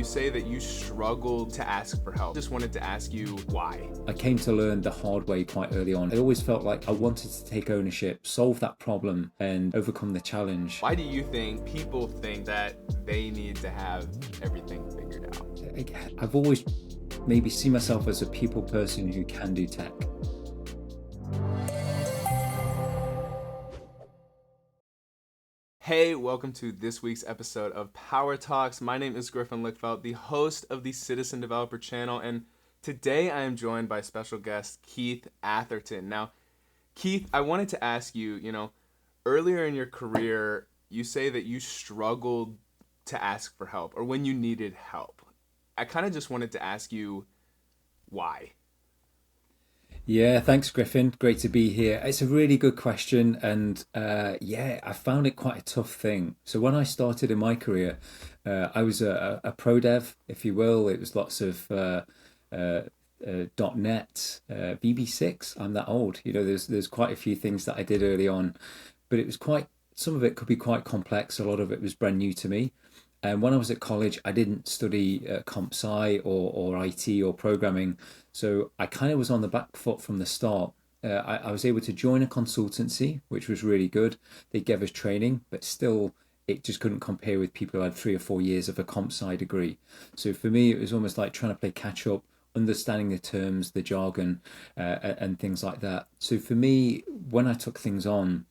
You say that you struggled to ask for help. Just wanted to ask you why. I came to learn the hard way quite early on. I always felt like I wanted to take ownership, solve that problem, and overcome the challenge. Why do you think people think that they need to have everything figured out? I've always maybe seen myself as a people person who can do tech. Hey, welcome to this week's episode of Power Talks. My name is Griffin, the host of the Citizen Developer channel, and today I am joined by special guest Keith Atherton. Now, Keith, I wanted to ask you, earlier in your career, you say that you struggled to ask for help, or when you needed help. I kind of just wanted to ask you why. Yeah, thanks, Griffin. Great to be here. It's a really good question, and I found it quite a tough thing. So when I started in my career, I was a pro dev, if you will. It was lots of .NET, VB6. I'm that old. There's quite a few things that I did early on, but it was some of it could be quite complex. A lot of it was brand new to me. And when I was at college, I didn't study comp sci or IT or programming. So I kind of was on the back foot from the start. I was able to join a consultancy, which was really good. They gave us training, but still, it just couldn't compare with people who had 3 or 4 years of a comp sci degree. So for me, it was almost like trying to play catch up, understanding the terms, the jargon, and things like that. So for me, when I took things on,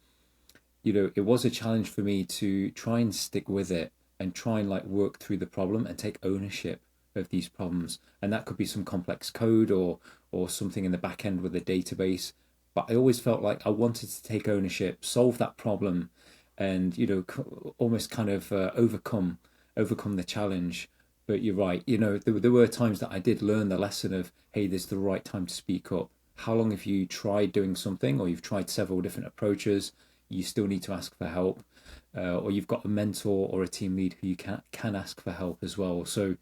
it was a challenge for me to try and stick with it and try and work through the problem and take ownership of these problems. And that could be some complex code or something in the back end with a database. But I always felt like I wanted to take ownership, solve that problem, and almost kind of overcome the challenge. But you're right. There were times that I did learn the lesson of, hey, this is the right time to speak up. How long have you tried doing something, or you've tried several different approaches? You still need to ask for help. Or you've got a mentor or a team lead who you can ask for help as well. So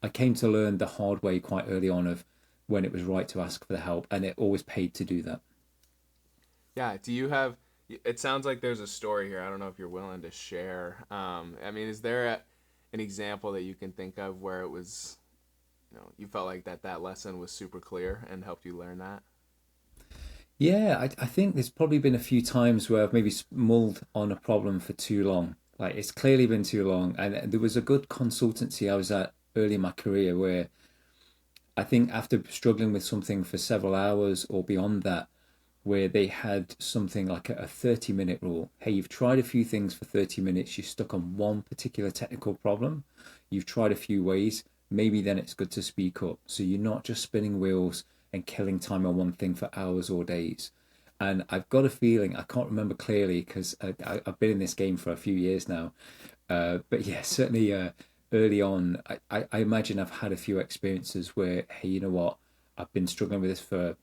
I came to learn the hard way quite early on of when it was right to ask for the help, and it always paid to do that. Yeah, it sounds like there's a story here. I don't know if you're willing to share. Is there an example that you can think of where it was, you felt like that lesson was super clear and helped you learn that? Yeah, I think there's probably been a few times where I've maybe mulled on a problem for too long. Like it's clearly been too long. And there was a good consultancy I was at early in my career where I think after struggling with something for several hours or beyond that, where they had something like a 30-minute rule. Hey, you've tried a few things for 30 minutes, you're stuck on one particular technical problem, you've tried a few ways, maybe then it's good to speak up. So you're not just spinning wheels and killing time on one thing for hours or days. And I've got a feeling, I can't remember clearly because I've been in this game for a few years now. But yeah, certainly early on, I imagine I've had a few experiences where, hey, you know what, I've been struggling with this for,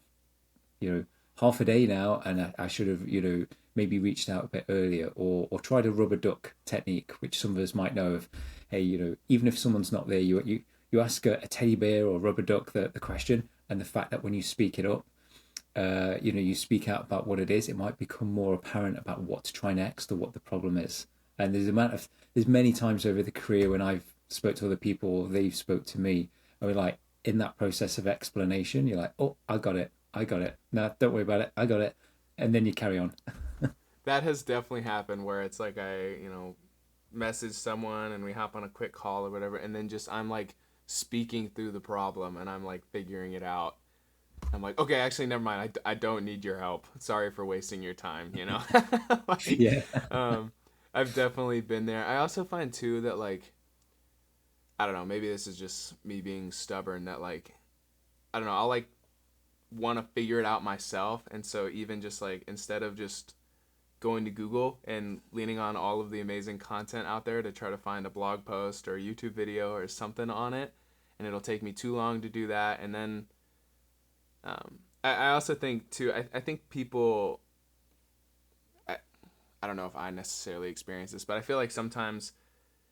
half a day now, and I should have, maybe reached out a bit earlier or tried a rubber duck technique, which some of us might know of. Hey, even if someone's not there, you ask a teddy bear or rubber duck the question, and the fact that when you speak it up, you speak out about what it is, it might become more apparent about what to try next or what the problem is. And there's many times over the career when I've spoke to other people, or they've spoke to me, and we're like in that process of explanation, you're like, oh, I got it. No, don't worry about it. I got it. And then you carry on. That has definitely happened where it's like message someone and we hop on a quick call or whatever, and then just I'm like speaking through the problem and I'm like figuring it out. I'm like, okay, actually, never mind. I don't need your help. Sorry for wasting your time, Yeah. I've definitely been there. I also find, too, that, I don't know, maybe this is just me being stubborn, that, I don't know, I'll, want to figure it out myself. And so even just, instead of just going to Google and leaning on all of the amazing content out there to try to find a blog post or a YouTube video or something on it, and it'll take me too long to do that, and then I also think too, I think people, I don't know if I necessarily experience this, but I feel like sometimes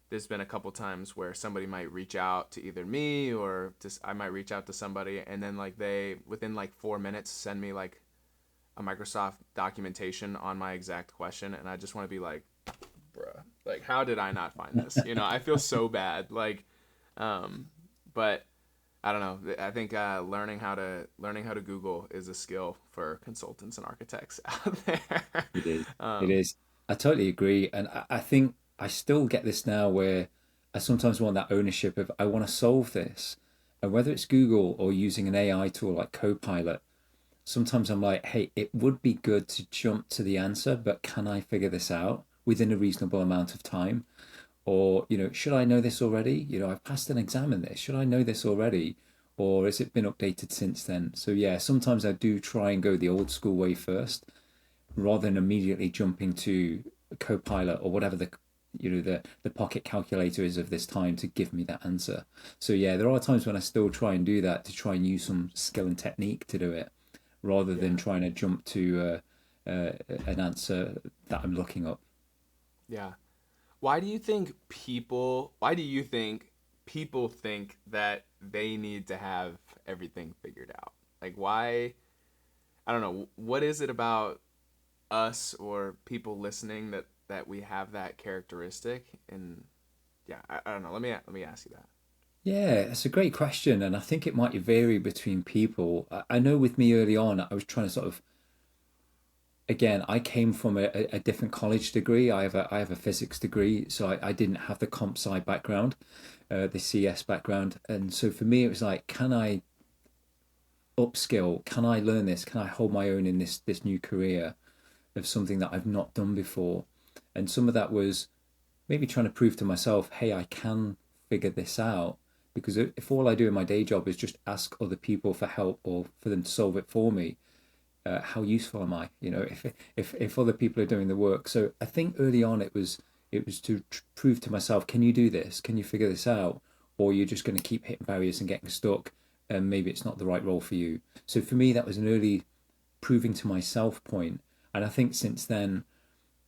there's been a couple times where somebody might reach out to either me or I might reach out to somebody, and then they within 4 minutes send me a Microsoft documentation on my exact question, and I just want to be like, bruh, how did I not find this? I feel so bad. But I don't know. I think learning how to Google is a skill for consultants and architects out there. It is. It um, is. I totally agree. And I think I still get this now where I sometimes want that ownership of I want to solve this. And whether it's Google or using an AI tool like Copilot, sometimes I'm like, hey, it would be good to jump to the answer, but can I figure this out within a reasonable amount of time? Or, should I know this already? I've passed an exam in this. Should I know this already? Or has it been updated since then? So, yeah, sometimes I do try and go the old school way first rather than immediately jumping to Copilot or whatever the pocket calculator is of this time to give me that answer. So yeah, there are times when I still try and do that to try and use some skill and technique to do it, rather than yeah, trying to jump to an answer that I'm looking up. yeah. Why do you think people think that they need to have everything figured out? Like why? I don't know. What is it about us or people listening that we have that characteristic? And yeah, I don't know. Let me ask you that. Yeah, it's a great question, and I think it might vary between people. I know with me early on, I was trying to sort of again, I came from a different college degree. I have a physics degree, so I didn't have the comp sci background, the CS background, and so for me it was like, can I upskill? Can I learn this? Can I hold my own in this new career of something that I've not done before? And some of that was maybe trying to prove to myself, hey, I can figure this out. Because if all I do in my day job is just ask other people for help or for them to solve it for me, how useful am I? If other people are doing the work. So I think early on it was to prove to myself, can you do this? Can you figure this out? Or you're just going to keep hitting barriers and getting stuck, and maybe it's not the right role for you. So for me, that was an early proving to myself point. And I think since then,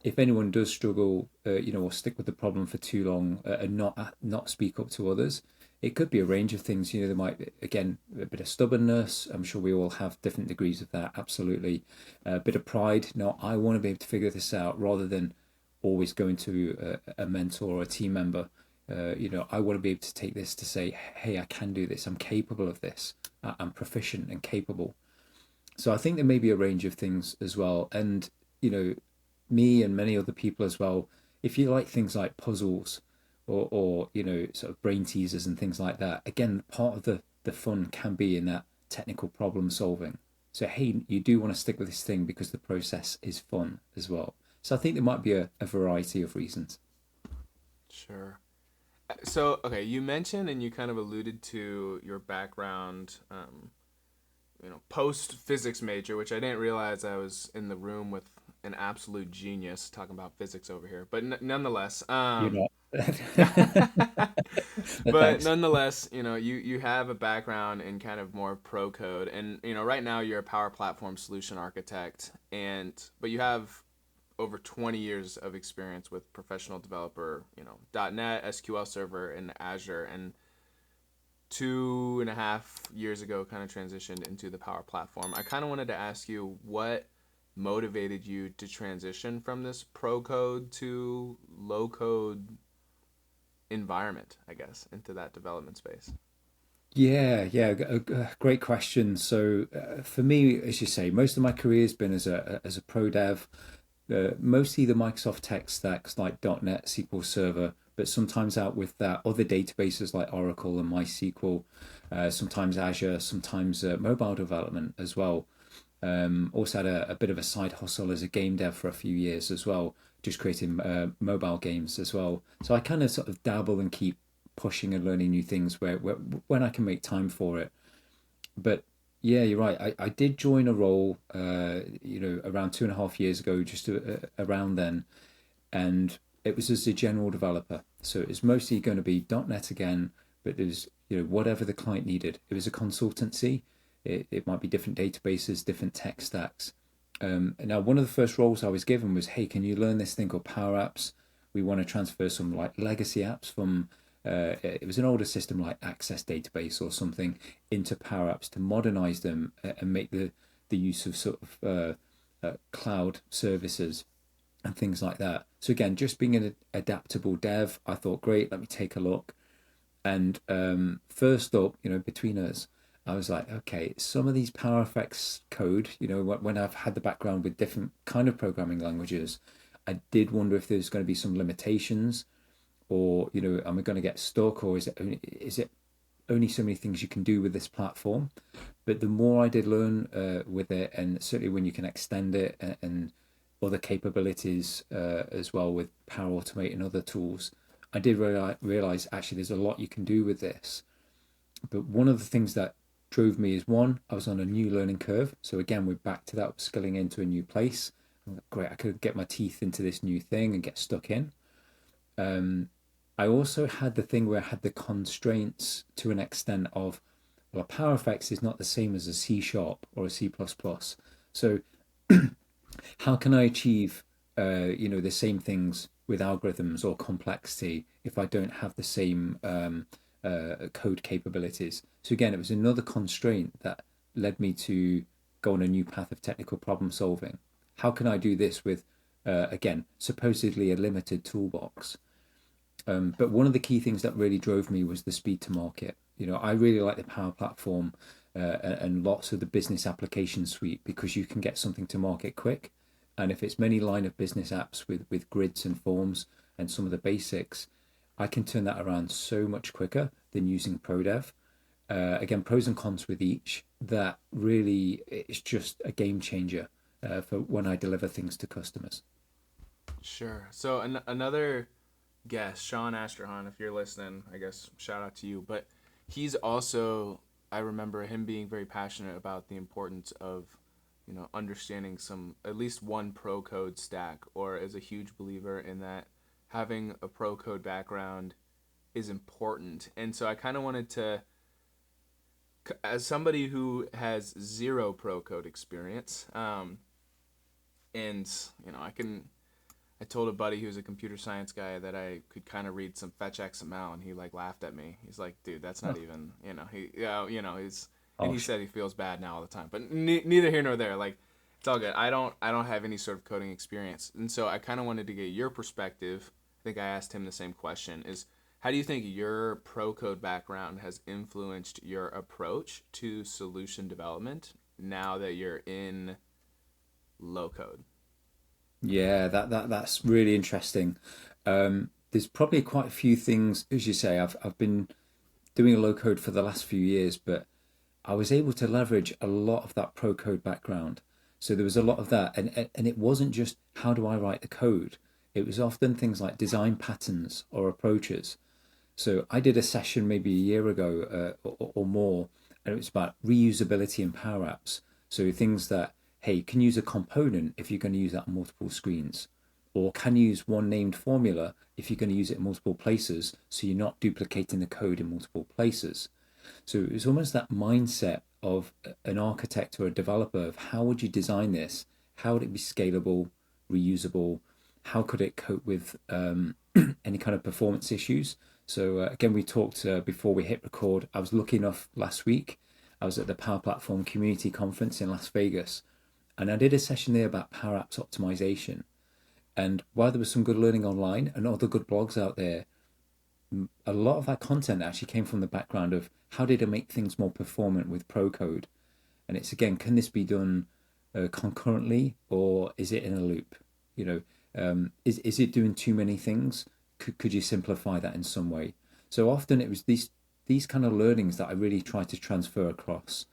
if anyone does struggle, or stick with the problem for too long, and not speak up to others, it could be a range of things. There might be, again, a bit of stubbornness. I'm sure we all have different degrees of that. Absolutely, a bit of pride. No, I want to be able to figure this out, rather than always going to a mentor or a team member. I want to be able to take this to say, hey, I can do this. I'm capable of this. I'm proficient and capable. So I think there may be a range of things as well. And, you know, me and many other people as well, if you like things like puzzles or sort of brain teasers and things like that, again, part of the fun can be in that technical problem solving. So, hey, you do want to stick with this thing because the process is fun as well. So I think there might be a variety of reasons. Sure. So, okay, you mentioned and you kind of alluded to your background, post physics major, which I didn't realize I was in the room with an absolute genius talking about physics over here. But nonetheless, You're not. but Thanks. nonetheless, you have a background in kind of more pro code, and right now you're a Power Platform solution architect, but you have over 20 years of experience with professional developer, .NET, SQL Server, and Azure, and 2.5 years ago kind of transitioned into the Power Platform. I kind of wanted to ask you what motivated you to transition from this pro code to low code environment, I guess, into that development space. Yeah, great question. So for me, as you say, most of my career has been as a pro dev, mostly the Microsoft tech stacks like .NET, SQL Server, but sometimes out with that other databases like Oracle and MySQL, sometimes Azure, sometimes mobile development as well. Also had a bit of a side hustle as a game dev for a few years as well, just creating mobile games as well. So I kind of sort of dabble and keep pushing and learning new things where when I can make time for it. But yeah, you're right. I did join a role, around 2.5 years ago, just around then, and it was as a general developer. So it was mostly going to be .NET again, but there's whatever the client needed. It was a consultancy. It might be different databases, different tech stacks. Now, one of the first roles I was given was, hey, can you learn this thing called Power Apps? We want to transfer some like legacy apps from it was an older system like Access Database or something into Power Apps to modernize them and make the use of sort of cloud services and things like that. So again, just being an adaptable dev, I thought, great, let me take a look. And first up, between us, I was like, okay, some of these Power Effects code, when I've had the background with different kind of programming languages, I did wonder if there's going to be some limitations, or am I going to get stuck, or is it only so many things you can do with this platform? But the more I did learn with it, and certainly when you can extend it and other capabilities as well with Power Automate and other tools, I did realize actually there's a lot you can do with this. But one of the things that drove me is one, I was on a new learning curve. So again, we're back to that skilling into a new place. Great, I could get my teeth into this new thing and get stuck in. Um, I also had the thing where I had the constraints to an extent of, well, a PowerFX is not the same as a C sharp or a C++. So how can I achieve, the same things with algorithms or complexity if I don't have the same code capabilities? So again, it was another constraint that led me to go on a new path of technical problem solving. How can I do this with, again, supposedly a limited toolbox? But one of the key things that really drove me was the speed to market. I really like the Power Platform and lots of the business application suite because you can get something to market quick. And if it's many line of business apps with grids and forms and some of the basics, I can turn that around so much quicker than using ProDev. Again, pros and cons with each. That really is just a game changer for when I deliver things to customers. Sure. So another guest, Sean Astrahan, if you're listening, I guess shout out to you. But he's also, I remember him being very passionate about the importance of, understanding some, at least one pro code stack, or is a huge believer in that having a pro code background is important. And so I kind of wanted to, as somebody who has zero pro code experience, and, I told a buddy who's a computer science guy that I could kind of read some fetch XML, and he like laughed at me. He's like, "Dude, that's not Oh, even he's." And oh, he said he feels bad now all the time, but neither here nor there. Like, it's all good. I don't have any sort of coding experience, and so I kind of wanted to get your perspective. I think I asked him the same question: is how do you think your pro code background has influenced your approach to solution development now that you're in low code? yeah, that's really interesting. There's probably quite a few things, as you say. I've been doing a low code for the last few years, but I was able to leverage a lot of that pro code background. So there was a lot of that, and it wasn't just how do I write the code. It was often things like design patterns or approaches. So I did a session maybe a year ago or more, and it was about reusability in Power Apps. So things that, hey, can use a component if you're going to use that on multiple screens, or can use one named formula if you're going to use it in multiple places, so you're not duplicating the code in multiple places. So it was almost that mindset of an architect or a developer of how would you design this? How would it be scalable, reusable? How could it cope with any kind of performance issues? So again, we talked before we hit record. I was lucky enough last week. I was at the Power Platform Community Conference in Las Vegas, and I did a session there about Power Apps optimization. And while there was some good learning online and other good blogs out there, a lot of that content actually came from the background of how did I make things more performant with Pro Code? And it's again, can this be done concurrently or is it in a loop? Is it doing too many things? Could you simplify that in some way? So often it was these kind of learnings that I really try to transfer across,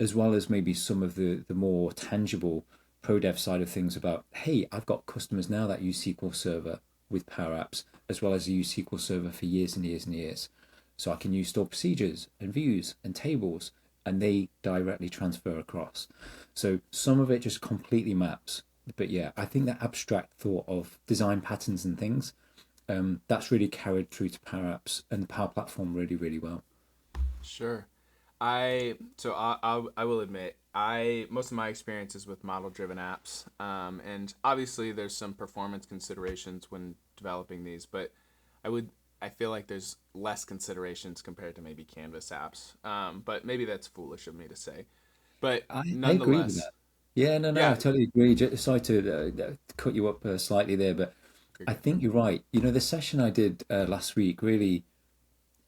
as well as maybe some of the more tangible pro dev side of things about, hey, I've got customers now that use SQL Server with Power Apps, as well as use SQL Server for years and years and years. So I can use stored procedures and views and tables, and they directly transfer across. So some of it just completely maps. But yeah, I think that abstract thought of design patterns and things, that's really carried through to Power Apps and the Power Platform really, really well. Sure. I will admit I most of my experience is with model driven apps, and obviously there's some performance considerations when developing these, but I would I feel like there's less considerations compared to maybe Canvas apps, but maybe that's foolish of me to say, but I agree with nonetheless, that. Yeah, no, no, I yeah, totally agree. Sorry to cut you up slightly there, but you're I good. think you're right. The session I did last week really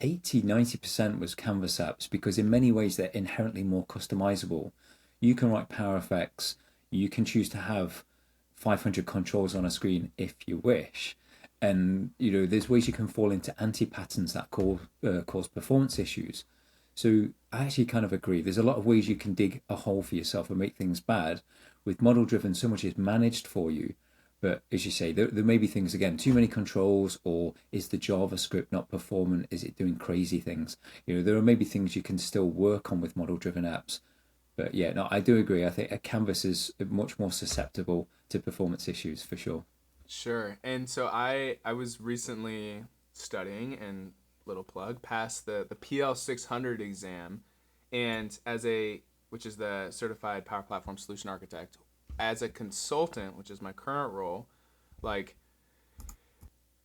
80-90% was Canvas apps because in many ways they're inherently more customizable. You can write power effects, you can choose to have 500 controls on a screen if you wish. And there's ways you can fall into anti-patterns that cause performance issues. So I actually kind of agree. There's a lot of ways you can dig a hole for yourself and make things bad. With model driven, so much is managed for you. But as you say, there may be things, again, too many controls, or is the JavaScript not performant? Is it doing crazy things? There are maybe things you can still work on with model driven apps. But yeah, no, I do agree. I think a Canvas is much more susceptible to performance issues for sure. Sure. And so I was recently studying, and little plug, passed the PL 600 exam, and which is the Certified Power Platform Solution Architect, as a consultant, which is my current role, like,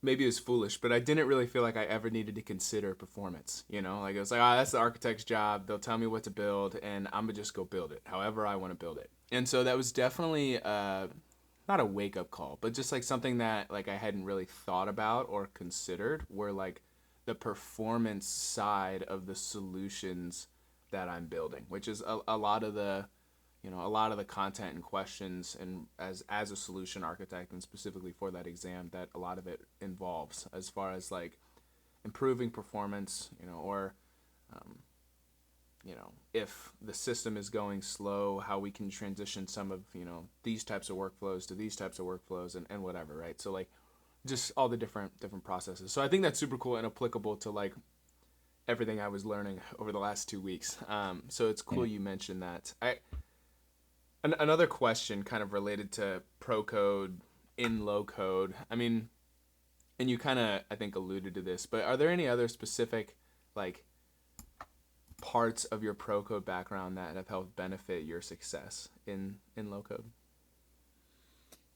maybe it was foolish, but I didn't really feel like I ever needed to consider performance. Like, it was like, that's the architect's job. They'll tell me what to build, and I'm gonna just go build it however I want to build it. And so that was definitely not a wake up call, but just like something that like I hadn't really thought about or considered, where like the performance side of the solutions that I'm building, which is a lot of the a lot of the content and questions, and as a solution architect, and specifically for that exam, that a lot of it involves, as far as like improving performance, or if the system is going slow, how we can transition some of these types of workflows to these types of workflows, and whatever, right? So like just all the different processes. So I think that's super cool and applicable to like everything I was learning over the last 2 weeks. So it's cool you mentioned that. Another question kind of related to pro code in low code. I mean, and you kind of, I think, alluded to this, but are there any other specific like parts of your pro code background that have helped benefit your success in low code?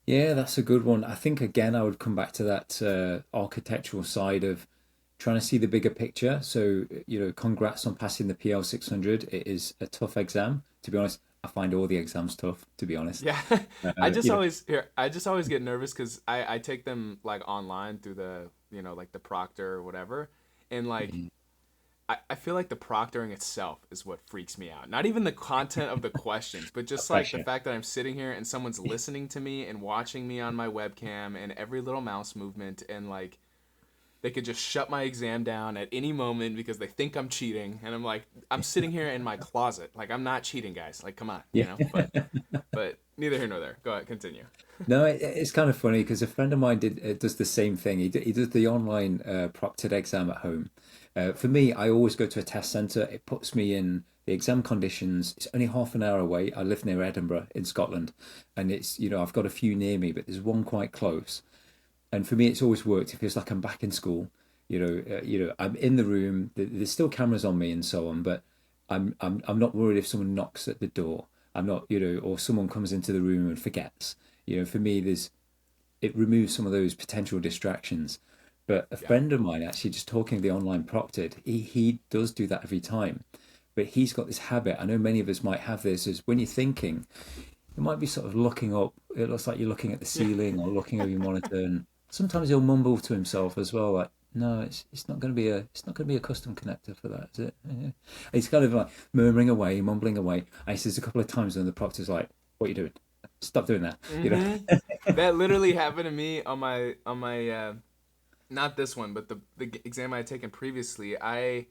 Yeah, that's a good one. I think again, I would come back to that architectural side of trying to see the bigger picture. So, congrats on passing the PL 600. It is a tough exam. To be honest, I find all the exams tough, to be honest. Yeah, I just always get nervous because I take them like online through the like the proctor or whatever, and like I feel like the proctoring itself is what freaks me out. Not even the content of the questions, but just like the fact that I'm sitting here and someone's listening to me and watching me on my webcam and every little mouse movement, and like they could just shut my exam down at any moment because they think I'm cheating, and I'm like, I'm sitting here in my closet, like I'm not cheating, guys. Like, come on, Yeah. But neither here nor there. Go ahead, continue. No, it's kind of funny because a friend of mine does the same thing. He does the online proctored exam at home. For me, I always go to a test centre. It puts me in the exam conditions. It's only half an hour away. I live near Edinburgh in Scotland, and it's I've got a few near me, but there's one quite close. And for me, it's always worked. It feels like I'm back in school. I'm in the room. There's still cameras on me and so on, but I'm not worried if someone knocks at the door. I'm not, or someone comes into the room and forgets. For me, it removes some of those potential distractions. But a friend of mine, actually, just talking the online proctored, he does do that every time. But he's got this habit. I know many of us might have this. Is when you're thinking, you might be sort of looking up. It looks like you're looking at the ceiling or looking over your monitor, and sometimes he'll mumble to himself as well, like, "No, it's not going to be a custom connector for that, is it?" Yeah. He's kind of like murmuring away, mumbling away. And he says a couple of times, and the proctor's like, "What are you doing? Stop doing that." That literally happened to me on my not this one, but the exam I had taken previously. I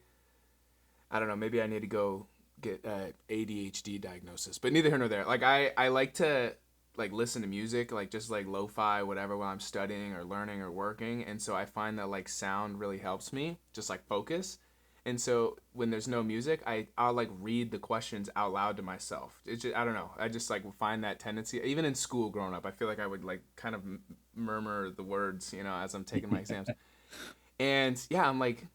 don't know, maybe I need to go get ADHD diagnosis, but neither here nor there. Like I like to like listen to music, like just like lo-fi whatever, while I'm studying or learning or working, and so I find that like sound really helps me just like focus. And so when there's no music, I'll like read the questions out loud to myself. It's just, I don't know, I just like find that tendency. Even in school growing up, I feel like I would like kind of murmur the words as I'm taking my exams. And yeah, I'm like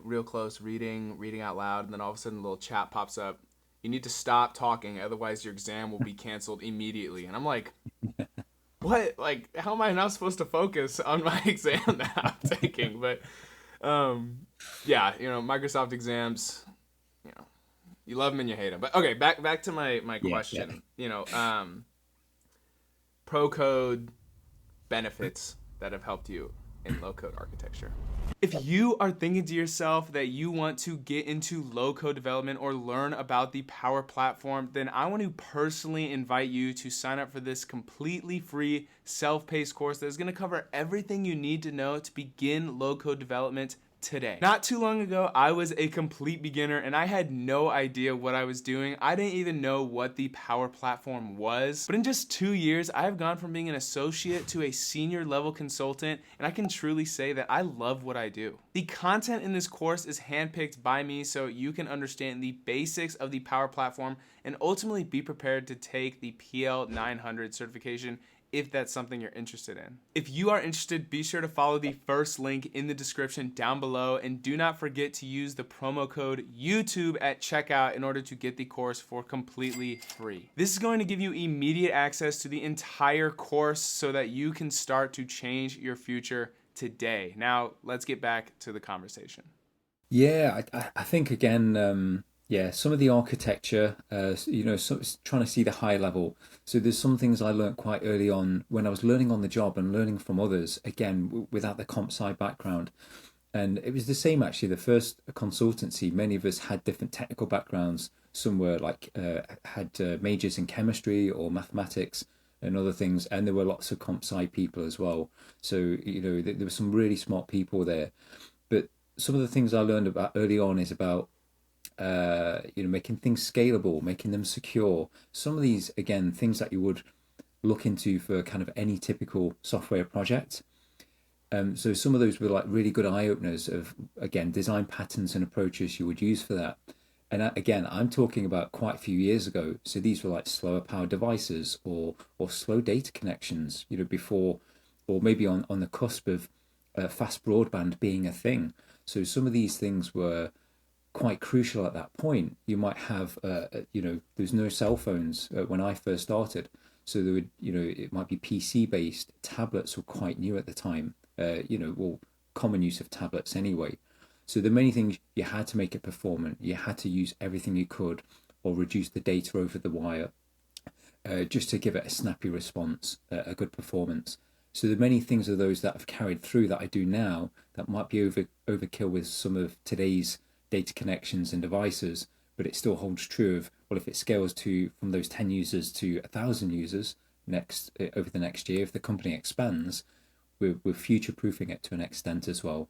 real close, reading out loud, and then all of a sudden a little chat pops up. You need to stop talking, otherwise your exam will be canceled immediately. And I'm like, what? Like, how am I not supposed to focus on my exam that I'm taking? But yeah, Microsoft exams, you love them and you hate them. But okay, back to my question. Pro code benefits that have helped you in low code architecture. If you are thinking to yourself that you want to get into low code development or learn about the Power Platform, then I want to personally invite you to sign up for this completely free self-paced course that is going to cover everything you need to know to begin low code development today. Not too long ago, I was a complete beginner and I had no idea what I was doing. I didn't even know what the Power Platform was. But in just 2 years, I have gone from being an associate to a senior level consultant, and I can truly say that I love what I do. The content in this course is handpicked by me so you can understand the basics of the Power Platform and ultimately be prepared to take the PL 900 certification if that's something you're interested in. If you are interested, be sure to follow the first link in the description down below, and do not forget to use the promo code YouTube at checkout in order to get the course for completely free. This is going to give you immediate access to the entire course so that you can start to change your future today. Now, let's get back to the conversation. Yeah, I think again, yeah, some of the architecture, trying to see the high level. So there's some things I learned quite early on when I was learning on the job and learning from others, again, without the comp sci background. And it was the same actually. The first consultancy, many of us had different technical backgrounds. Some were like had majors in chemistry or mathematics and other things, and there were lots of comp sci people as well. So there were some really smart people there. But some of the things I learned about early on is about making things scalable, making them secure. Some of these, again, things that you would look into for kind of any typical software project. So some of those were like really good eye openers of, again, design patterns and approaches you would use for that. And again, I'm talking about quite a few years ago. So these were like slower power devices or slow data connections, before, or maybe on the cusp of fast broadband being a thing. So some of these things were quite crucial at that point. You might have, there's no cell phones when I first started. So there would, it might be PC based. Tablets were quite new at the time, common use of tablets anyway. So the many things you had to make it performant. You had to use everything you could or reduce the data over the wire just to give it a snappy response, a good performance. So the many things of those that have carried through that I do now that might be overkill with some of today's data connections and devices, but it still holds true of, well, if it scales to from those 10 users to 1,000 users over the next year, if the company expands, we're future-proofing it to an extent as well.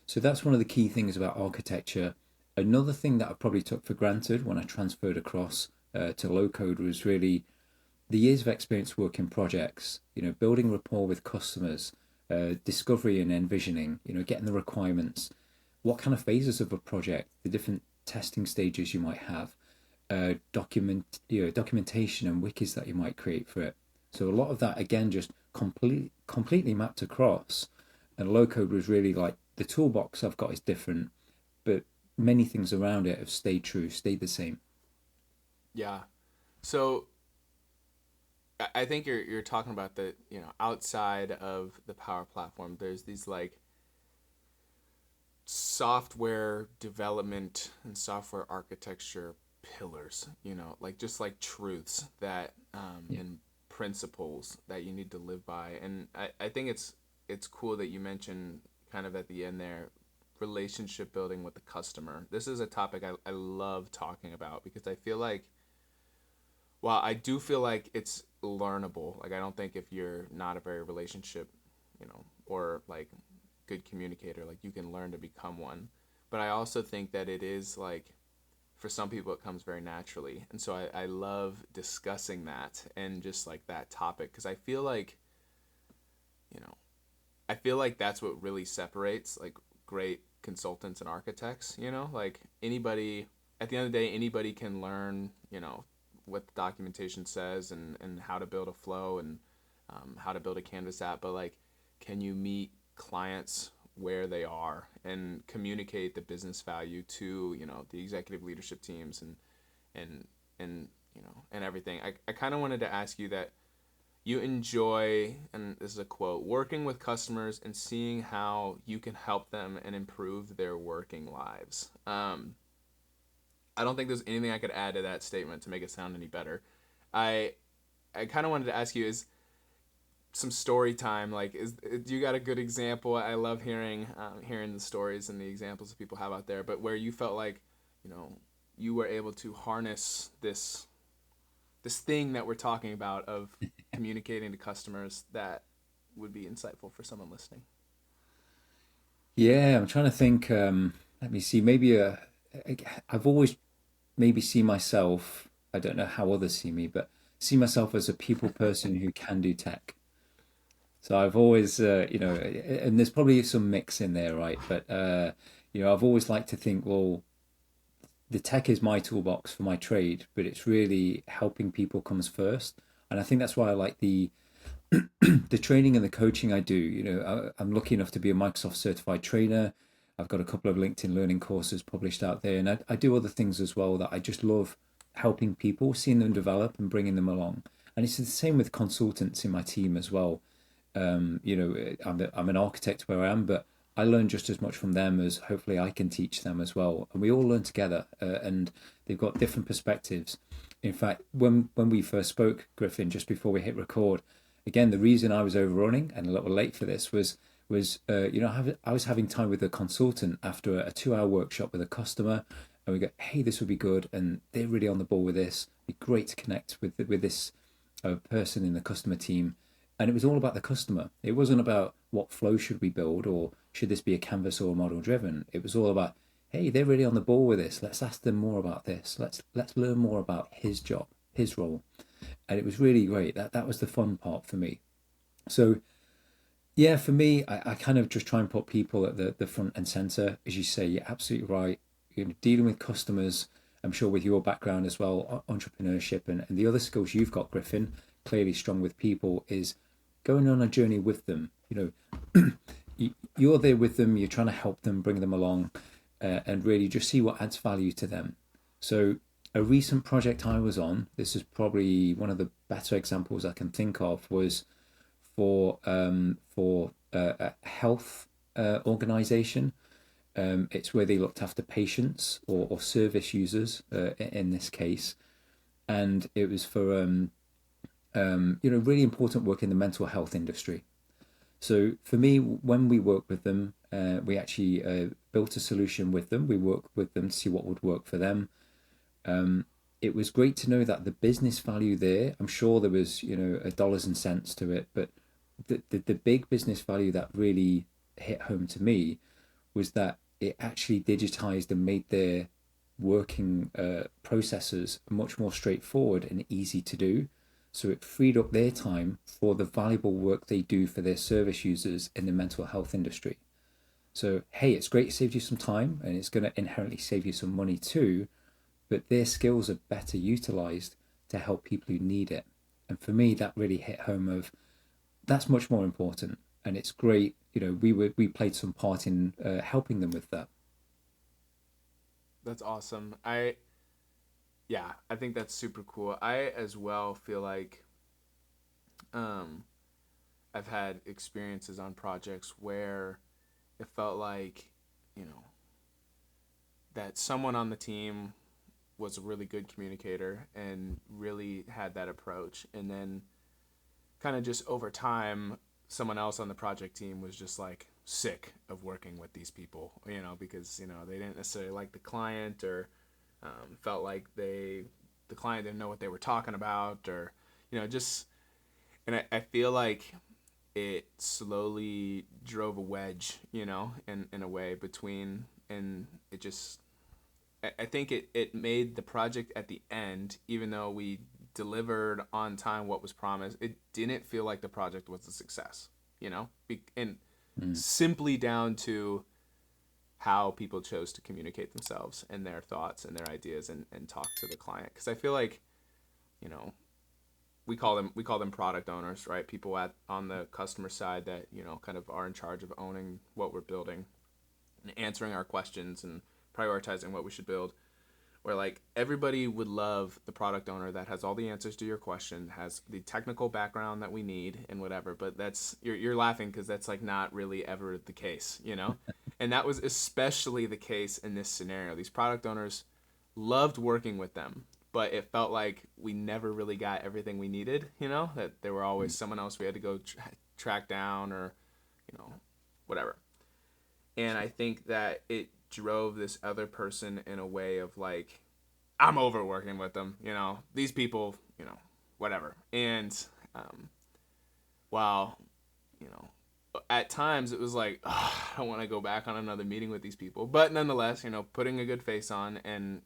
So that's one of the key things about architecture. Another thing that I probably took for granted when I transferred across to low code was really the years of experience working projects, building rapport with customers, discovery and envisioning, getting the requirements, what kind of phases of a project, the different testing stages you might have, documentation and wikis that you might create for it. So a lot of that, again, just completely mapped across. And low code was really like the toolbox I've got is different, but many things around it have stayed true, stayed the same. Yeah. So I think you're talking about the, outside of the Power Platform, there's these like software development and software architecture pillars, like just like truths that Yeah. and principles that you need to live by. And I think it's cool that you mentioned kind of at the end there, relationship building with the customer. This is a topic I love talking about because I feel like, well, I do feel like it's learnable. Like I don't think if you're not a very relationship, or like good communicator, like you can learn to become one. But I also think that it is like, for some people it comes very naturally. And so I love discussing that and just like that topic because I feel like, that's what really separates like great consultants and architects, like anybody, at the end of the day, anybody can learn, what the documentation says and how to build a flow and how to build a Canvas app. But like, can you meet clients where they are and communicate the business value to, the executive leadership teams and everything. I kind of wanted to ask you that you enjoy, and this is a quote, working with customers and seeing how you can help them and improve their working lives. I don't think there's anything I could add to that statement to make it sound any better. I kind of wanted to ask you is, some story time. Like, you got a good example? I love hearing the stories and the examples that people have out there. But where you felt like, you know, you were able to harness this thing that we're talking about of communicating to customers that would be insightful for someone listening. Yeah, I'm trying to think. Let me see. Maybe I've always maybe seen myself. I don't know how others see me, but see myself as a people person who can do tech. So I've always, and there's probably some mix in there, right? But I've always liked to think, well, the tech is my toolbox for my trade, but it's really helping people comes first. And I think that's why I like the training and the coaching I do. I'm lucky enough to be a Microsoft certified trainer. I've got a couple of LinkedIn learning courses published out there, and I do other things as well that I just love helping people, seeing them develop and bringing them along. And it's the same with consultants in my team as well. I'm an architect where I am, but I learn just as much from them as hopefully I can teach them as well. And we all learn together, and they've got different perspectives. In fact, when we first spoke, Griffin, just before we hit record, again, the reason I was overrunning and a little late for this I was having time with a consultant after a 2 hour workshop with a customer, and we go, hey, this would be good, and they're really on the ball with this. It'd be great to connect with this person in the customer team. And it was all about the customer. It wasn't about what flow should we build or should this be a canvas or model driven. It was all about, hey, they're really on the ball with this. Let's ask them more about this. Let's learn more about his job, his role. And it was really great. That was the fun part for me. So yeah, for me, I kind of just try and put people at the front and center. As you say, you're absolutely right. You're dealing with customers, I'm sure with your background as well, entrepreneurship and the other skills you've got, Griffin, clearly strong with people, is going on a journey with them. You're there with them, you're trying to help them, bring them along, and really just see what adds value to them. So a recent project I was on, this is probably one of the better examples I can think of, was for a health organization. It's where they looked after patients or service users in this case, and it was for really important work in the mental health industry. So for me, when we work with them, we actually built a solution with them. We worked with them to see what would work for them. It was great to know that the business value there, I'm sure there was, dollars and cents to it, but the big business value that really hit home to me was that it actually digitized and made their working processes much more straightforward and easy to do. So it freed up their time for the valuable work they do for their service users in the mental health industry. So, hey, it's great, it saved you some time and it's going to inherently save you some money too, but their skills are better utilized to help people who need it. And for me, that really hit home of that's much more important. And it's great, we played some part in helping them with that. That's awesome. I think that's super cool. I as well feel like um, I've had experiences on projects where it felt like, you know, that someone on the team was a really good communicator and really had that approach. And then kind of just over time, someone else on the project team was just like sick of working with these people, because, they didn't necessarily like the client or felt like the client didn't know what they were talking about or, just, and I feel like it slowly drove a wedge, in a way between, and it just, I think it made the project at the end, even though we delivered on time what was promised, it didn't feel like the project was a success, and simply down to how people chose to communicate themselves and their thoughts and their ideas and talk to the client. Because I feel like, we call them product owners, right? People on the customer side that, kind of are in charge of owning what we're building and answering our questions and prioritizing what we should build. Where like everybody would love the product owner that has all the answers to your question, has the technical background that we need and whatever, but that's you're laughing because that's like not really ever the case, And that was especially the case in this scenario. These product owners loved working with them but it felt like we never really got everything we needed, that there were always someone else we had to go track down or, whatever. And I think that it drove this other person in a way of like, I'm overworking with them, these people, whatever. And while, you know, at times it was like, oh, I don't want to go back on another meeting with these people. But nonetheless, putting a good face on and,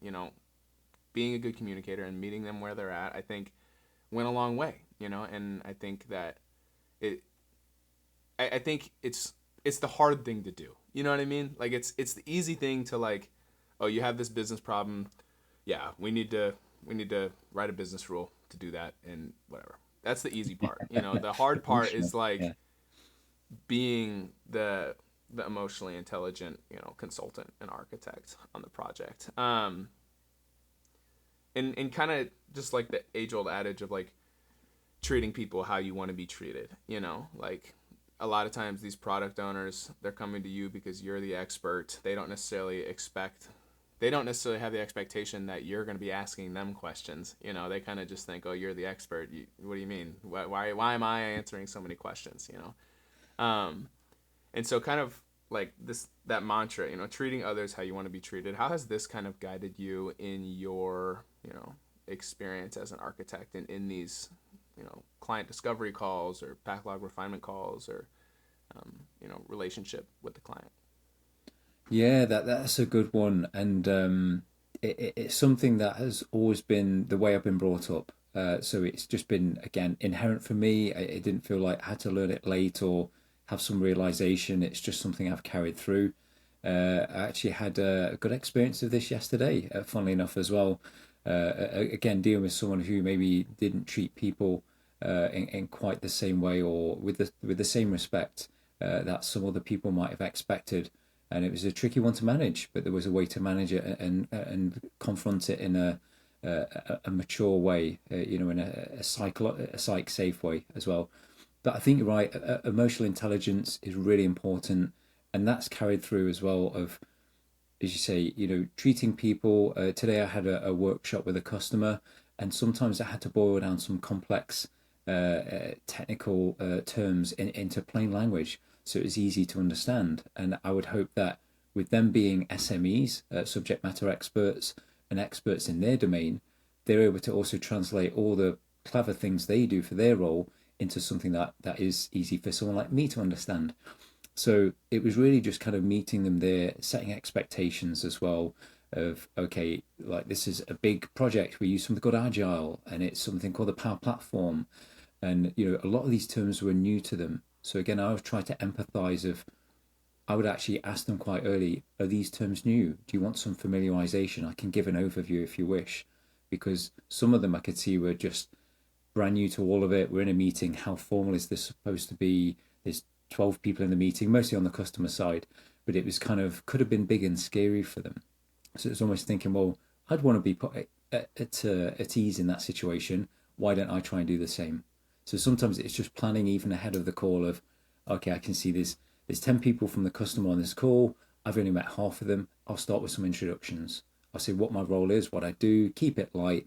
being a good communicator and meeting them where they're at, I think went a long way, and I think that it, I think it's the hard thing to do. You know what I mean? Like it's the easy thing to like, oh, you have this business problem. Yeah, we need to write a business rule to do that and whatever. That's the easy part. The hard part is Emotional. like Yeah. being the emotionally intelligent, consultant and architect on the project. And kind of just like the age old adage of like treating people how you want to be treated, like a lot of times these product owners, they're coming to you because you're the expert. They don't necessarily have the expectation that you're going to be asking them questions. They kind of just think, oh, you're the expert. What do you mean? Why am I answering so many questions? Um, and so kind of like that mantra, treating others how you want to be treated. How has this kind of guided you in your, experience as an architect and in these, client discovery calls or backlog refinement calls or, relationship with the client? Yeah, that's a good one, and it's something that has always been the way I've been brought up. So it's just been again inherent for me. It didn't feel like I had to learn it late or have some realization. It's just something I've carried through. I actually had a good experience of this yesterday, funnily enough as well. Again, dealing with someone who maybe didn't treat people in quite the same way or with the same respect that some other people might have expected, and it was a tricky one to manage. But there was a way to manage it and confront it in a mature way, in a psych safe way as well. But I think you're right. Emotional intelligence is really important, and that's carried through as well. Of as you say, treating people. Today I had a workshop with a customer, and sometimes I had to boil down some complex technical terms into plain language so it was easy to understand. And I would hope that with them being SMEs, subject matter experts, and experts in their domain, they're able to also translate all the clever things they do for their role into something that is easy for someone like me to understand. So it was really just kind of meeting them there, setting expectations as well of, okay, like this is a big project. We use something called Agile and it's something called the Power Platform. And, a lot of these terms were new to them. So again, I was trying to empathize of, I would actually ask them quite early, are these terms new? Do you want some familiarization? I can give an overview if you wish, because some of them I could see were just brand new to all of it. We're in a meeting. How formal is this supposed to be? There's 12 people in the meeting, mostly on the customer side, but it was kind of could have been big and scary for them. So it's almost thinking, well, I'd want to be put at ease in that situation. Why don't I try and do the same? So sometimes it's just planning even ahead of the call of, okay, I can see there's 10 people from the customer on this call. I've only met half of them. I'll start with some introductions. I'll say what my role is, what I do, keep it light,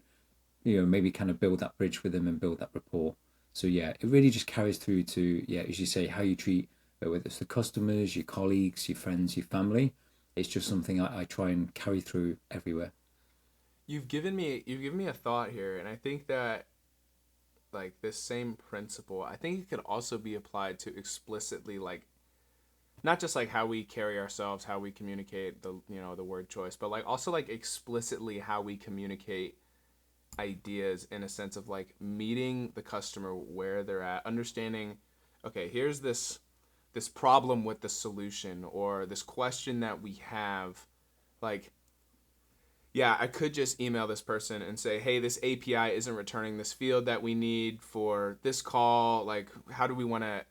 maybe kind of build that bridge with them and build that rapport. So yeah, it really just carries through to, yeah, as you say, how you treat, whether it's the customers, your colleagues, your friends, your family. It's just something I try and carry through everywhere. You've given me a thought here, and I think that like this same principle, I think it could also be applied to explicitly like not just like how we carry ourselves, how we communicate the word choice, but like also like explicitly how we communicate ideas in a sense of like meeting the customer where they're at, understanding, okay, here's this problem with the solution or this question that we have. Like, yeah, I could just email this person and say, hey, this API isn't returning this field that we need for this call. Like, how do we want to,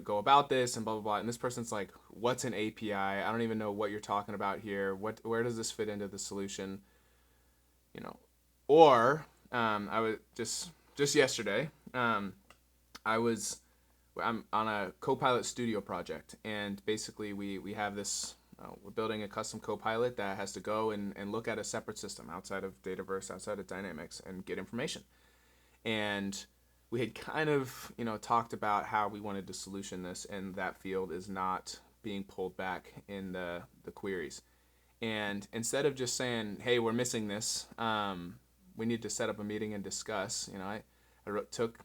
go about this and blah, blah, blah. And this person's like, what's an API? I don't even know what you're talking about here. Where does this fit into the solution? You know, or I was just yesterday, I was I'm on a Copilot Studio project, and basically we have this we're building a custom Copilot that has to go and look at a separate system outside of Dataverse, outside of Dynamics, and get information. And we had kind of, talked about how we wanted to solution this, and that field is not being pulled back in the queries. And instead of just saying, hey, we're missing this, we need to set up a meeting and discuss, took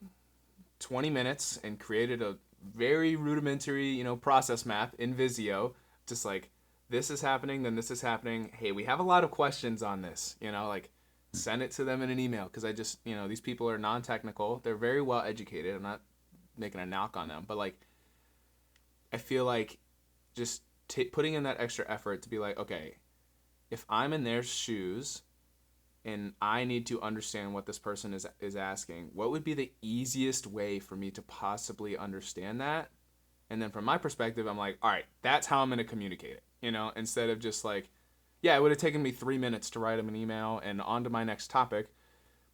20 minutes and created a very rudimentary, process map in Visio, just like, this is happening, then this is happening. Hey, we have a lot of questions on this, send it to them in an email. Because I just, these people are non-technical. They're very well educated. I'm not making a knock on them. But, like, I feel like just putting in that extra effort to be like, okay, if I'm in their shoes and I need to understand what this person is asking, what would be the easiest way for me to possibly understand that? And then from my perspective, I'm like, all right, that's how I'm going to communicate it, instead of just like, yeah, it would have taken me 3 minutes to write them an email and on to my next topic.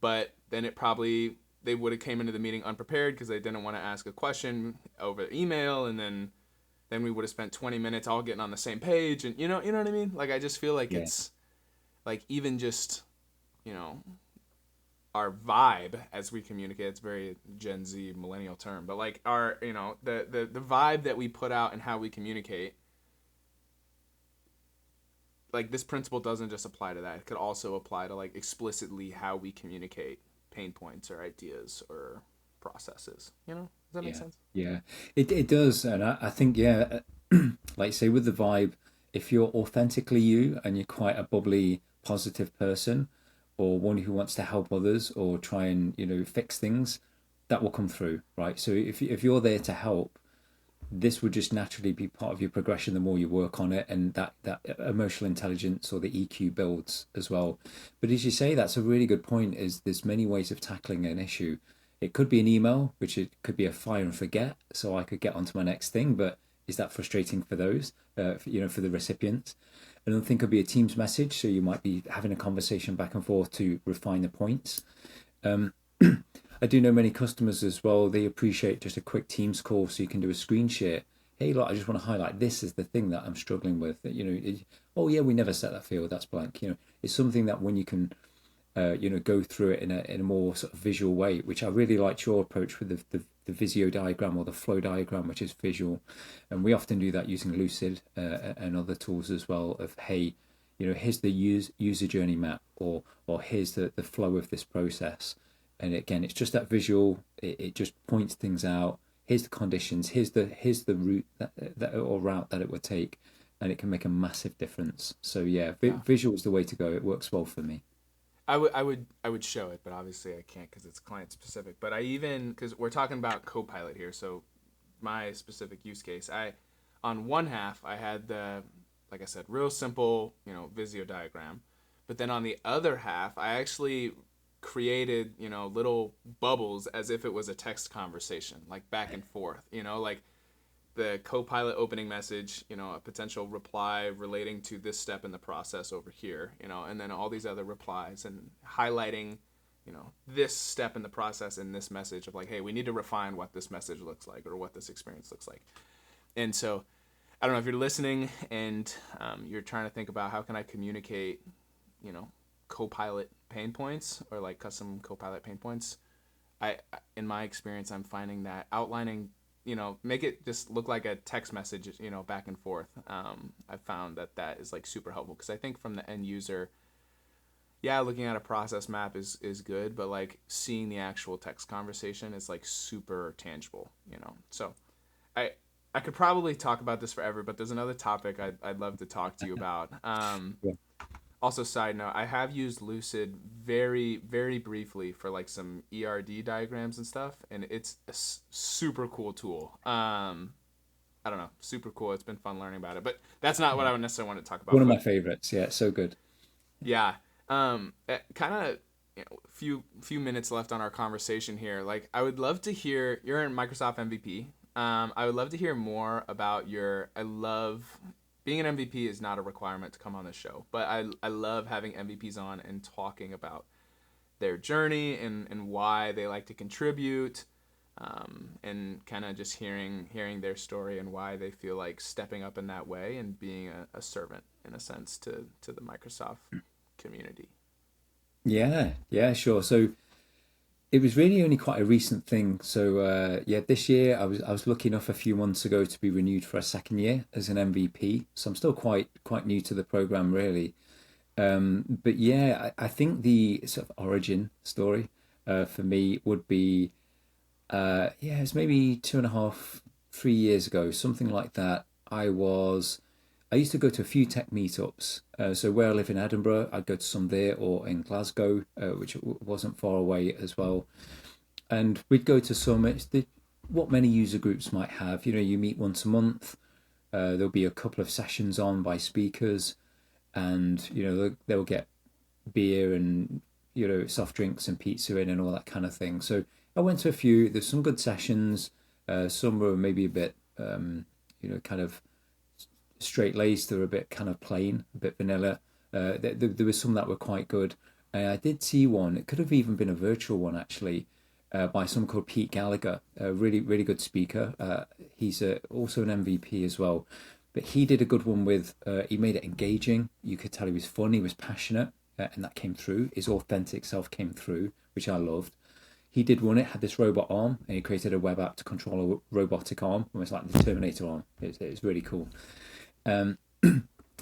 But then they would have came into the meeting unprepared because they didn't want to ask a question over email. And then we would have spent 20 minutes all getting on the same page. And you know what I mean? Like, I just feel like it's like, even just, our vibe as we communicate, it's very Gen Z millennial term, but like our, the vibe that we put out and how we communicate, like, this principle doesn't just apply to that. It could also apply to, like, explicitly how we communicate pain points or ideas or processes, does that make sense? Yeah, it does. And I think, like say with the vibe, if you're authentically you and you're quite a bubbly, positive person, or one who wants to help others or try and fix things, that will come through, right? So if you're there to help, this would just naturally be part of your progression the more you work on it, and that emotional intelligence or the EQ builds as well. But as you say, that's a really good point. Is there's many ways of tackling an issue. It could be an email, which it could be a fire and forget, so I could get onto my next thing. But is that frustrating for those, for the recipients? Another thing could be a Teams message, so you might be having a conversation back and forth to refine the points. I do know many customers as well, they appreciate just a quick Teams call so you can do a screen share. Hey, look, I just want to highlight this is the thing that I'm struggling with. Oh yeah, we never set that field, that's blank. It's something that when you can, go through it in a more sort of visual way, which I really liked your approach with the Visio diagram or the flow diagram, which is visual. And we often do that using Lucid and other tools as well of, hey, here's the user journey map, or here's the flow of this process. And again, it's just that visual. It just points things out. Here's the conditions. Here's the route or route that it would take, and it can make a massive difference. So yeah, visual is the way to go. It works well for me. I would show it, but obviously I can't because it's client specific. But because we're talking about Copilot here, so my specific use case, on one half I had like I said, real simple, Visio diagram, but then on the other half I actually created, little bubbles as if it was a text conversation, like back and forth, like the Copilot opening message, a potential reply relating to this step in the process over here, and then all these other replies and highlighting, this step in the process in this message of like, hey, we need to refine what this message looks like or what this experience looks like. And so I don't know if you're listening and you're trying to think about how can I communicate, Copilot pain points or like custom Copilot pain points. In my experience, I'm finding that outlining, make it just look like a text message, back and forth. I found that is like super helpful because I think from the end user, looking at a process map is good, but like seeing the actual text conversation is like super tangible, So I could probably talk about this forever, but there's another topic I'd love to talk to you about. Yeah. Also, side note, I have used Lucid very, very briefly for like some ERD diagrams and stuff, and it's a super cool tool. I don't know, super cool. It's been fun learning about it, but that's not what I would necessarily want to talk about. One of my But favorites. Yeah, so good. yeah, kind of, few minutes left on our conversation here. Like, I would love to hear, you're in Microsoft MVP. I would love to hear more about being an MVP is not a requirement to come on the show, but I love having MVPs on and talking about their journey and why they like to contribute. and kind of just hearing their story and why they feel like stepping up in that way and being a servant in a sense to the Microsoft community. Yeah, yeah, sure. So it was really only quite a recent thing. So yeah, this year I was lucky enough a few months ago to be renewed for a second year as an MVP. So I'm still quite new to the program, really. But yeah, I think the sort of origin story for me would be yeah, it's maybe 2.5, 3 years ago, something like that. I used to go to a few tech meetups. So where I live in Edinburgh, I'd go to some there or in Glasgow, which wasn't far away as well. And we'd go to some. What many user groups might have. You know, you meet once a month. There'll be a couple of sessions on by speakers, and you know they'll get beer and soft drinks and pizza in and all that kind of thing. So I went to a few. There's some good sessions. Some were maybe a bit kind of straight laced. They were a bit kind of plain, a bit vanilla. There was some that were quite good. I did see one. It could have even been a virtual one actually, by someone called Pete Gallagher, a really really good speaker. He's also an MVP as well. But he did a good one with. He made it engaging. You could tell he was fun. He was passionate, and that came through. His authentic self came through, which I loved. He did one. It had this robot arm, and he created a web app to control a robotic arm, almost like the Terminator arm. It's really cool. Um,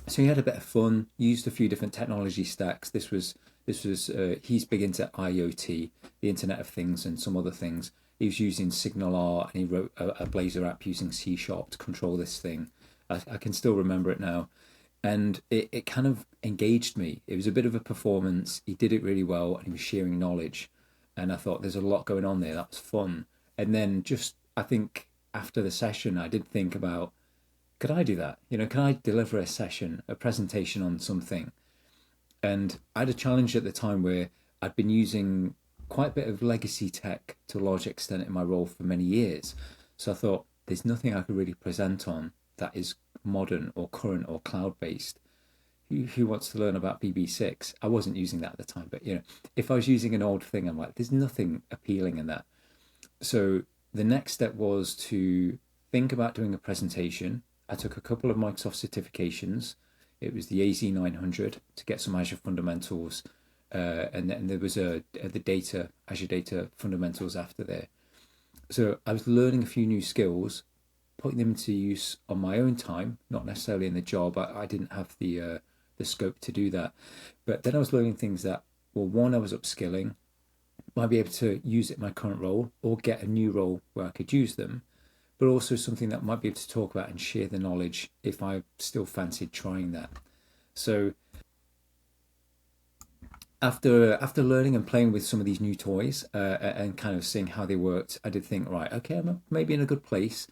so he had a bit of fun. Used a few different technology stacks. This was he's big into IoT, the Internet of Things, and some other things. He was using Signal R, and he wrote a Blazor app using C# to control this thing. I can still remember it now, and it kind of engaged me. It was a bit of a performance. He did it really well, and he was sharing knowledge. And I thought there's a lot going on there. That was fun. And then just I think after the session, I did think about, could I do that? You know, can I deliver a session, a presentation on something? And I had a challenge at the time where I'd been using quite a bit of legacy tech to a large extent in my role for many years. So I thought there's nothing I could really present on that is modern or current or cloud based. Who wants to learn about BB6? I wasn't using that at the time, but if I was using an old thing, I'm like, there's nothing appealing in that. So the next step was to think about doing a presentation. I took a couple of Microsoft certifications. It was the AZ900 to get some Azure fundamentals, and then there was the Azure data fundamentals after there. So I was learning a few new skills, putting them to use on my own time, not necessarily in the job. I didn't have the scope to do that. But then I was learning things that, well, one, I was upskilling, might be able to use it in my current role or get a new role where I could use them, but also something that I might be able to talk about and share the knowledge if I still fancied trying that. So after learning and playing with some of these new toys and kind of seeing how they worked, I did think, right, okay, I'm maybe in a good place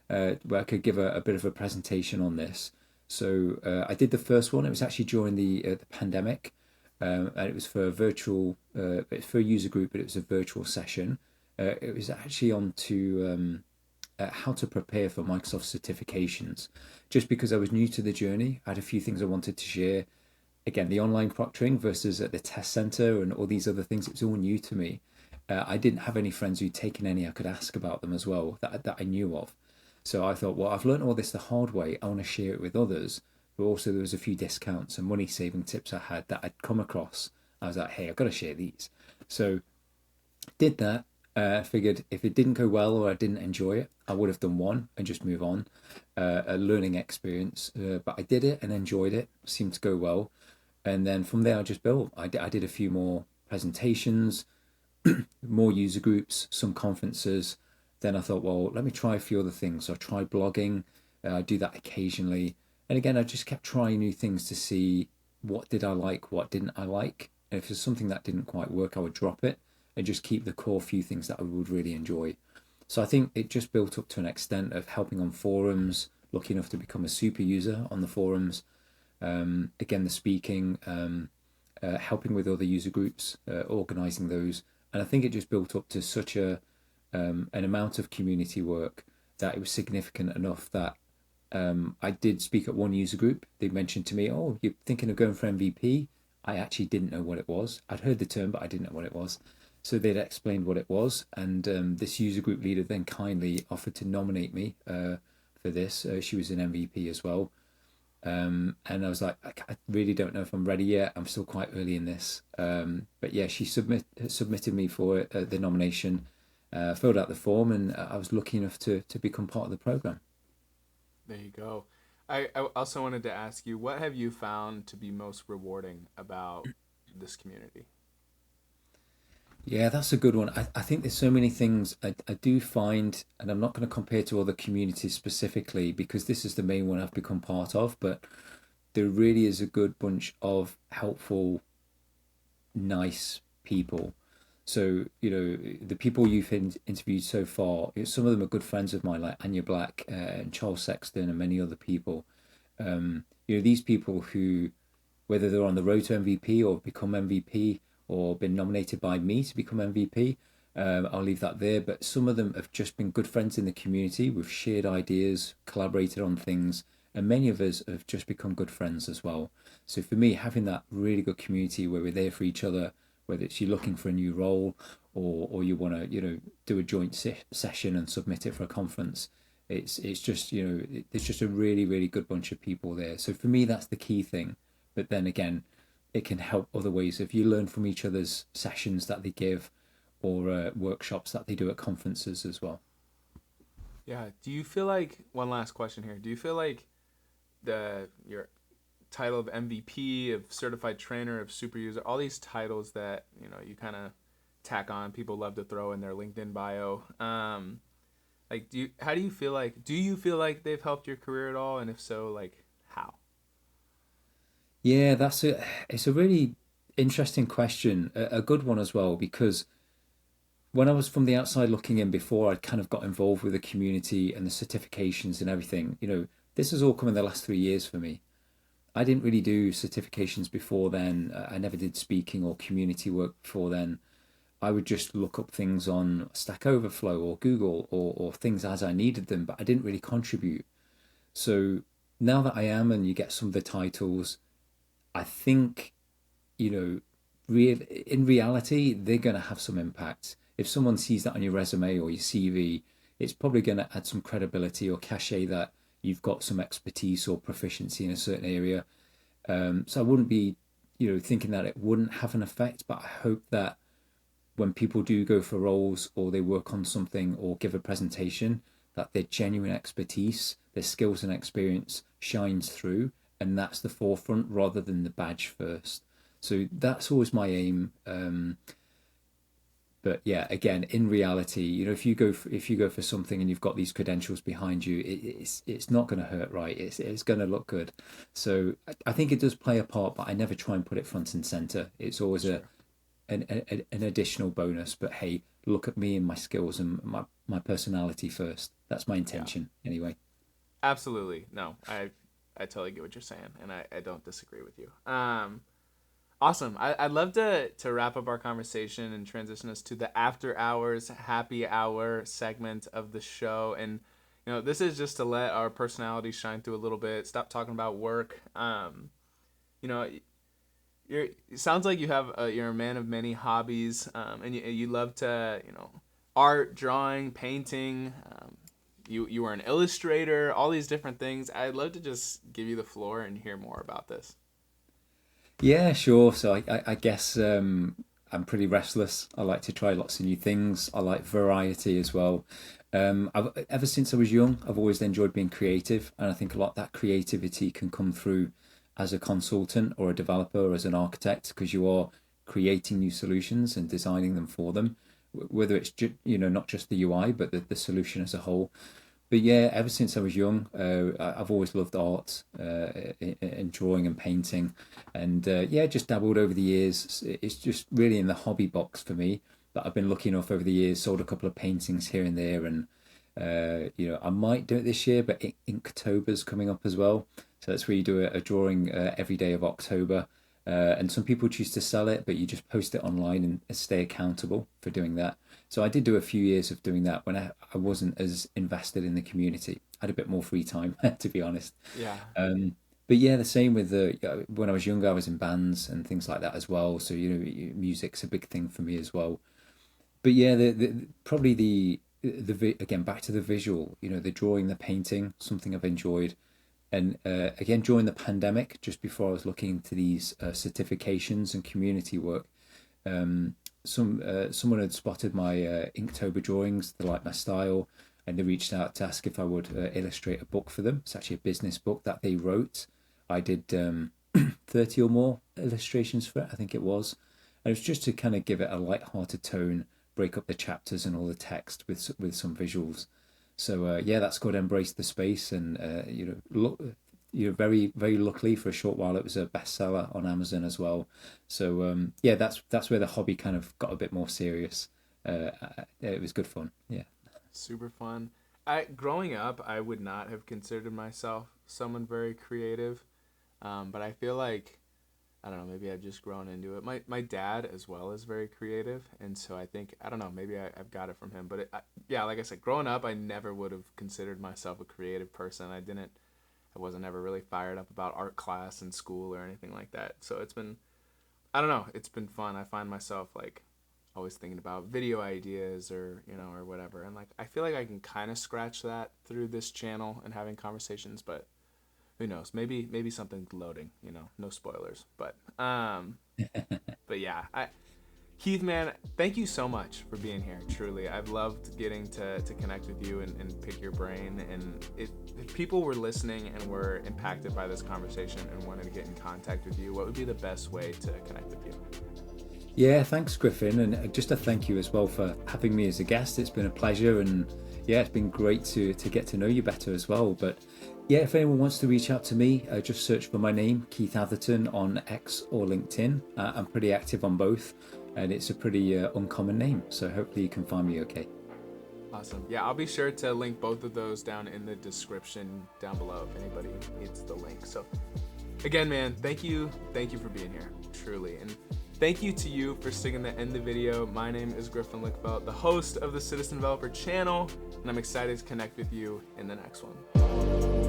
where I could give a bit of a presentation on this. So I did the first one. It was actually during the pandemic, and it was for a virtual, it's for a user group, but it was a virtual session. It was actually on to how to prepare for Microsoft certifications. Just because I was new to the journey, I had a few things I wanted to share. Again, the online proctoring versus at the test center and all these other things, it was all new to me. I didn't have any friends who'd taken any I could ask about them as well that I knew of. So I thought, well, I've learned all this the hard way. I want to share it with others. But also there was a few discounts and money saving tips I had that I'd come across. I was like, hey, I've got to share these. So did that. Figured if it didn't go well or I didn't enjoy it, I would have done one and just move on. A learning experience. But I did it and enjoyed it. Seemed to go well. And then from there, I just built. I did a few more presentations, more user groups, some conferences. Then I thought, well, let me try a few other things. So I tried blogging. I do that occasionally. And again, I just kept trying new things to see what did I like, what didn't I like. And if there's something that didn't quite work, I would drop it and just keep the core few things that I would really enjoy. So I think it just built up to an extent of helping on forums, lucky enough to become a super user on the forums. Again, the speaking, helping with other user groups, organizing those. And I think it just built up to such an amount of community work that it was significant enough that I did speak at one user group. They mentioned to me, oh, you're thinking of going for MVP? I actually didn't know what it was. I'd heard the term, but I didn't know what it was. So they'd explained what it was, and this user group leader then kindly offered to nominate me for this. She was an MVP as well. And I was like, I really don't know if I'm ready yet. I'm still quite early in this. But yeah, she submitted me for the nomination, filled out the form, and I was lucky enough to become part of the program. There you go. I also wanted to ask you, what have you found to be most rewarding about this community? Yeah, that's a good one. I think there's so many things I do find, and I'm not going to compare to other communities specifically because this is the main one I've become part of, but there really is a good bunch of helpful, nice people. So, the people you've interviewed so far, some of them are good friends of mine, like Anya Black and Charles Sexton and many other people. These people who, whether they're on the road to MVP or become MVP or been nominated by me to become MVP, I'll leave that there. But some of them have just been good friends in the community. We've shared ideas, collaborated on things, and many of us have just become good friends as well. So for me, having that really good community where we're there for each other, whether it's you're looking for a new role or you want to do a joint session and submit it for a conference, it's just there's just a really really good bunch of people there. So for me, that's the key thing. But then again, it can help other ways if you learn from each other's sessions that they give or workshops that they do at conferences as well. Yeah. Do you feel like, one last question here, do you feel like your title of MVP, of certified trainer, of super user, all these titles that you kind of tack on, people love to throw in their LinkedIn bio. Like, how do you feel like? Do you feel like they've helped your career at all? And if so, like how? Yeah, it's a really interesting question, a good one as well, because when I was from the outside looking in before I'd kind of got involved with the community and the certifications and everything, this has all come in the last 3 years for me. I didn't really do certifications before then. I never did speaking or community work before then. I would just look up things on Stack Overflow or Google or things as I needed them, but I didn't really contribute. So now that I am, and you get some of the titles, I think, you know, in reality, they're going to have some impact. If someone sees that on your resume or your CV, it's probably going to add some credibility or cachet that you've got some expertise or proficiency in a certain area. So I wouldn't be, thinking that it wouldn't have an effect, but I hope that when people do go for roles or they work on something or give a presentation, that their genuine expertise, their skills and experience shines through, and that's the forefront rather than the badge first. So that's always my aim. But yeah, again, in reality, if you go for something and you've got these credentials behind you, it's not going to hurt, right? It's going to look good. So I think it does play a part, but I never try and put it front and center. It's always Sure. an additional bonus. But hey, look at me and my skills and my personality first. That's my Yeah. intention, anyway. Absolutely. No, I totally get what you're saying, and I don't disagree with you. Awesome. I'd love to wrap up our conversation and transition us to the after hours happy hour segment of the show. And this is just to let our personalities shine through a little bit. Stop talking about work. You know, it sounds like you're a man of many hobbies, and you love to art, drawing, painting. You were an illustrator, all these different things. I'd love to just give you the floor and hear more about this. Yeah, sure. So I guess I'm pretty restless. I like to try lots of new things. I like variety as well. Ever since I was young, I've always enjoyed being creative, and I think a lot of that creativity can come through as a consultant or a developer or as an architect because you are creating new solutions and designing them for them, whether it's not just the UI but the solution as a whole. But yeah, ever since I was young, I've always loved art and drawing and painting, and yeah, just dabbled over the years. It's just really in the hobby box for me that I've been lucky enough over the years, sold a couple of paintings here and there, and I might do it this year, but Inktober's coming up as well. So that's where you do a drawing every day of October. And some people choose to sell it, but you just post it online and stay accountable for doing that. So I did do a few years of doing that when I wasn't as invested in the community. I had a bit more free time, to be honest. Yeah. But yeah, the same with when I was younger, I was in bands and things like that as well. So music's a big thing for me as well. But yeah, probably again back to the visual. You know, the drawing, the painting, something I've enjoyed. And again, during the pandemic, just before I was looking into these certifications and community work, someone had spotted my Inktober drawings. They liked my style, and they reached out to ask if I would illustrate a book for them. It's actually a business book that they wrote. I did 30 or more illustrations for it, I think it was. And it was just to kind of give it a light-hearted tone, break up the chapters and all the text with some visuals. So yeah, that's called Embrace the Space, and very very luckily for a short while it was a bestseller on Amazon as well. So yeah, that's where the hobby kind of got a bit more serious. It was good fun. Yeah. Super fun. Growing up, I would not have considered myself someone very creative, but I feel like, I don't know, maybe I've just grown into it. My dad as well is very creative, and so I think, I don't know, maybe I've got it from him. But yeah, like I said, growing up, I never would have considered myself a creative person. I wasn't ever really fired up about art class in school or anything like that. So it's been, I don't know, it's been fun. I find myself like always thinking about video ideas or, or whatever. And like, I feel like I can kind of scratch that through this channel and having conversations, but who knows? Maybe something's loading, no spoilers, but yeah, Keith, man, thank you so much for being here. Truly, I've loved getting to connect with you and pick your brain. And if people were listening and were impacted by this conversation and wanted to get in contact with you, what would be the best way to connect with you? Yeah, thanks, Griffin, and just a thank you as well for having me as a guest. It's been a pleasure, and yeah, it's been great to get to know you better as well. But yeah, if anyone wants to reach out to me, just search for my name, Keith Atherton, on X or LinkedIn. I'm pretty active on both, and it's a pretty uncommon name, so hopefully you can find me okay. Awesome. Yeah, I'll be sure to link both of those down in the description down below if anybody needs the link. So again, man, thank you for being here, truly. And thank you to you for sticking to end the video. My name is Griffin Lickfelt, the host of the Citizen Developer channel, and I'm excited to connect with you in the next one.